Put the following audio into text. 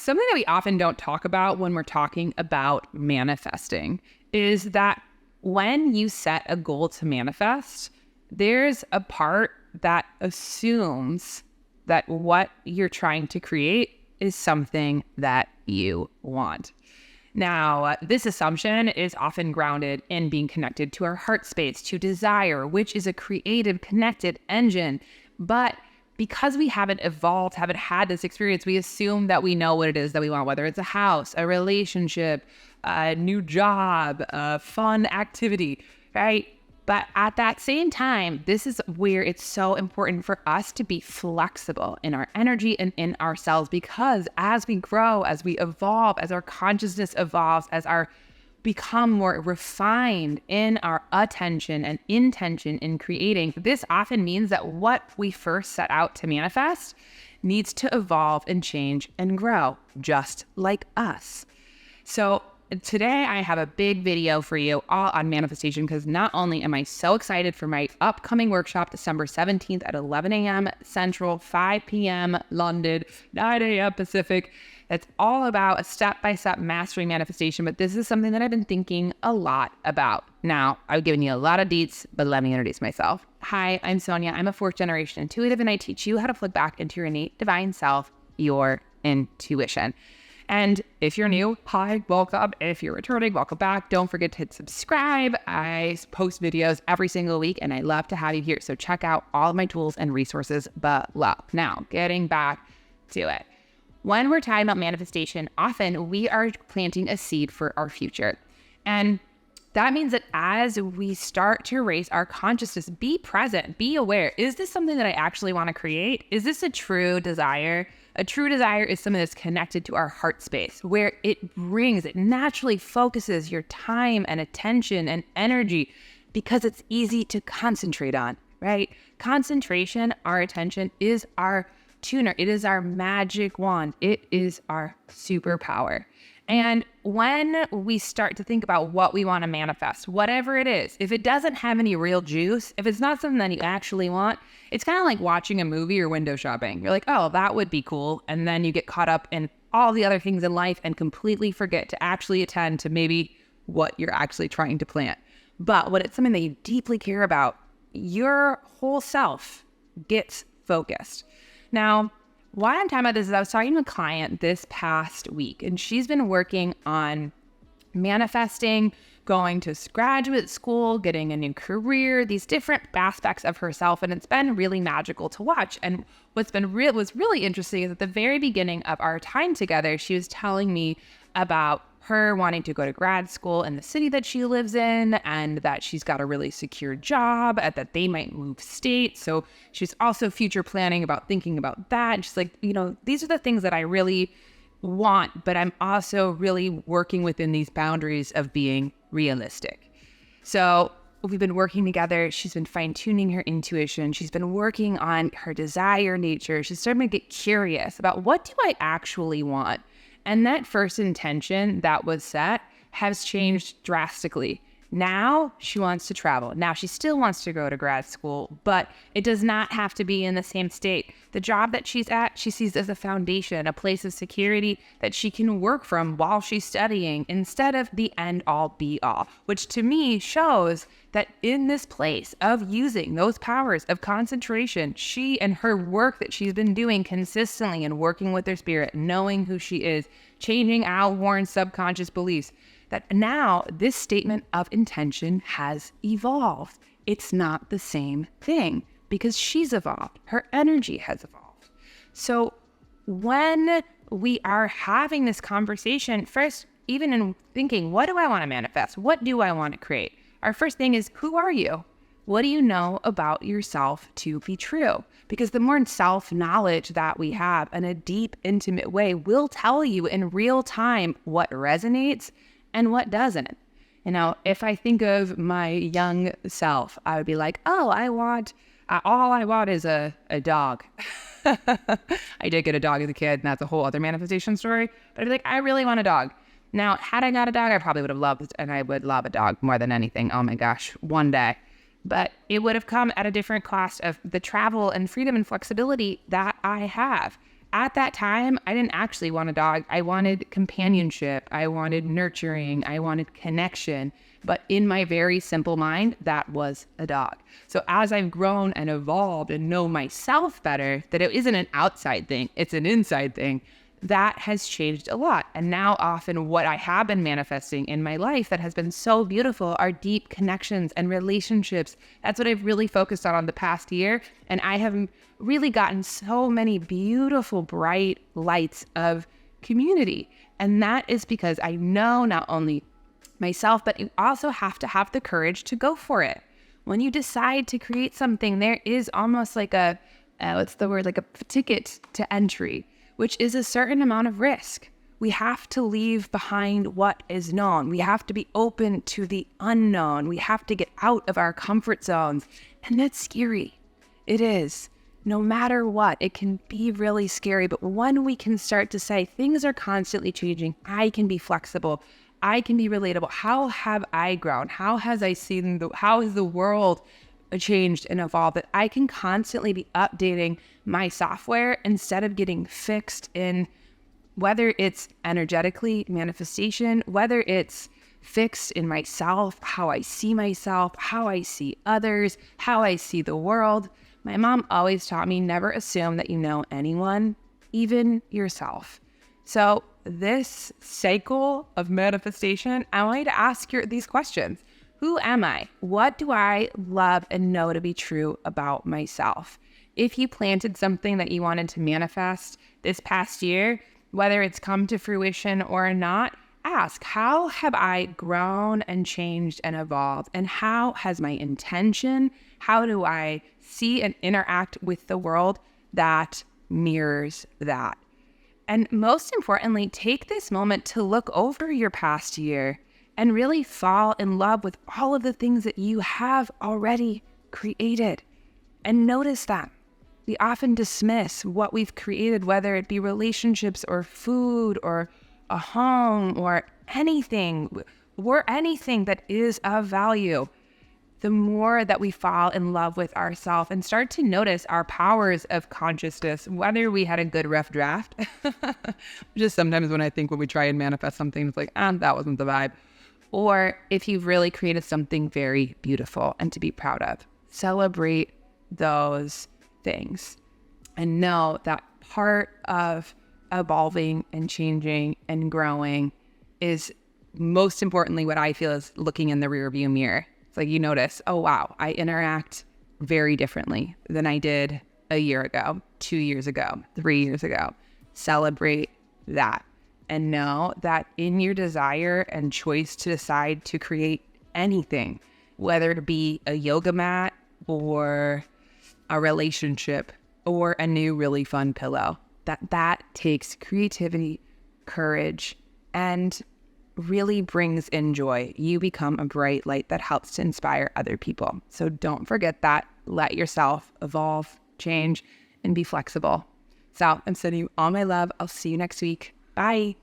something that we often don't talk about when we're talking about manifesting is that when you set a goal to manifest, there's a part that assumes that what you're trying to create is something that you want. Now, this assumption is often grounded in being connected to our heart space, to desire, which is a creative, connected engine. But because we haven't evolved, haven't had this experience, we assume that we know what it is that we want, whether it's a house, a relationship, a new job, a fun activity, right? But at that same time, this is where it's so important for us to be flexible in our energy and in ourselves, because as we grow, as we evolve, as our consciousness evolves, as our become more refined in our attention and intention in creating, this often means that what we first set out to manifest needs to evolve and change and grow, just like us. So today I have a big video for you all on manifestation, because not only am I so excited for my upcoming workshop, December 17th at 11 a.m. Central, 5 p.m. London, 9 a.m. Pacific. It's all about a step-by-step mastering manifestation, but this is something that I've been thinking a lot about. Now, I've given you a lot of deets, but let me introduce myself. Hi, I'm Sonia. I'm a 4th-generation intuitive, and I teach you how to plug back into your innate divine self, your intuition. And if you're new, hi, welcome. If you're returning, welcome back. Don't forget to hit subscribe. I post videos every single week, and I love to have you here. So check out all of my tools and resources below. Now, getting back to it. When we're talking about manifestation, often we are planting a seed for our future. And that means that as we start to raise our consciousness, be present, be aware. Is this something that I actually want to create? Is this a true desire? A true desire is something that's connected to our heart space, where it naturally focuses your time and attention and energy, because it's easy to concentrate on, right? Concentration, our attention, is our tuner. It is our magic wand. It is our superpower. And when we start to think about what we want to manifest, whatever it is, if it doesn't have any real juice, if it's not something that you actually want, it's kind of like watching a movie or window shopping. You're like, oh, that would be cool. And then you get caught up in all the other things in life and completely forget to actually attend to maybe what you're actually trying to plant. But when it's something that you deeply care about, your whole self gets focused. Now, why I'm talking about this is I was talking to a client this past week, and she's been working on manifesting, going to graduate school, getting a new career, these different aspects of herself, and it's been really magical to watch. And was really interesting is at the very beginning of our time together, she was telling me about her wanting to go to grad school in the city that she lives in, and that she's got a really secure job, and that they might move state. So she's also future planning about thinking about that. And she's like, these are the things that I really want, but I'm also really working within these boundaries of being realistic. So we've been working together. She's been fine-tuning her intuition. She's been working on her desire nature. She's starting to get curious about, what do I actually want? And that first intention that was set has changed drastically. Now she wants to travel. Now she still wants to go to grad school, but it does not have to be in the same state. The job that she's at, she sees as a foundation, a place of security that she can work from while she's studying, instead of the end all be all, which to me shows that in this place of using those powers of concentration, she and her work that she's been doing consistently and working with her spirit, knowing who she is, changing outworn subconscious beliefs, that now this statement of intention has evolved. It's not the same thing, because she's evolved. Her energy has evolved. So when we are having this conversation, first, even in thinking, what do I want to manifest? What do I want to create? Our first thing is, who are you? What do you know about yourself to be true? Because the more self-knowledge that we have in a deep, intimate way will tell you in real time what resonates and what doesn't. If I think of my young self, I would be like, oh, all I want is a dog. I did get a dog as a kid, and that's a whole other manifestation story. But I'd be like, I really want a dog. Now, had I got a dog, I probably would have loved, and I would love a dog more than anything. Oh my gosh, one day. But it would have come at a different cost of the travel and freedom and flexibility that I have. At that time, I didn't actually want a dog. I wanted companionship. I wanted nurturing. I wanted connection. But in my very simple mind, that was a dog. So as I've grown and evolved and know myself better, that it isn't an outside thing, it's an inside thing, that has changed a lot. And now often what I have been manifesting in my life that has been so beautiful are deep connections and relationships. That's what I've really focused on the past year. And I have really gotten so many beautiful, bright lights of community. And that is because I know not only myself, but you also have to have the courage to go for it. When you decide to create something, there is almost like a ticket to entry, which is a certain amount of risk. We have to leave behind what is known. We have to be open to the unknown. We have to get out of our comfort zones. And that's scary. It is. No matter what, it can be really scary. But when we can start to say, things are constantly changing, I can be flexible, I can be relatable. How have I grown? How has the world changed and evolved, that I can constantly be updating my software instead of getting fixed in whether it's energetically manifestation, whether it's fixed in myself, how I see myself, how I see others, how I see the world. My mom always taught me never assume that you know anyone, even yourself. So this cycle of manifestation, I want you to ask these questions. Who am I? What do I love and know to be true about myself? If you planted something that you wanted to manifest this past year, whether it's come to fruition or not, ask, how have I grown and changed and evolved? And how has my intention, how do I see and interact with the world that mirrors that? And most importantly, take this moment to look over your past year and really fall in love with all of the things that you have already created. And notice that. We often dismiss what we've created, whether it be relationships or food or a home or anything that is of value. The more that we fall in love with ourselves and start to notice our powers of consciousness, whether we had a good rough draft, just sometimes when we try and manifest something, it's like, that wasn't the vibe. Or if you've really created something very beautiful and to be proud of, celebrate those things and know that part of evolving and changing and growing is most importantly what I feel is looking in the rearview mirror. It's like you notice, oh wow, I interact very differently than I did a year ago, 2 years ago, 3 years ago. Celebrate that. And know that in your desire and choice to decide to create anything, whether it be a yoga mat or a relationship or a new really fun pillow, that takes creativity, courage, and really brings in joy. You become a bright light that helps to inspire other people. So don't forget that. Let yourself evolve, change, and be flexible. So I'm sending you all my love. I'll see you next week. Bye.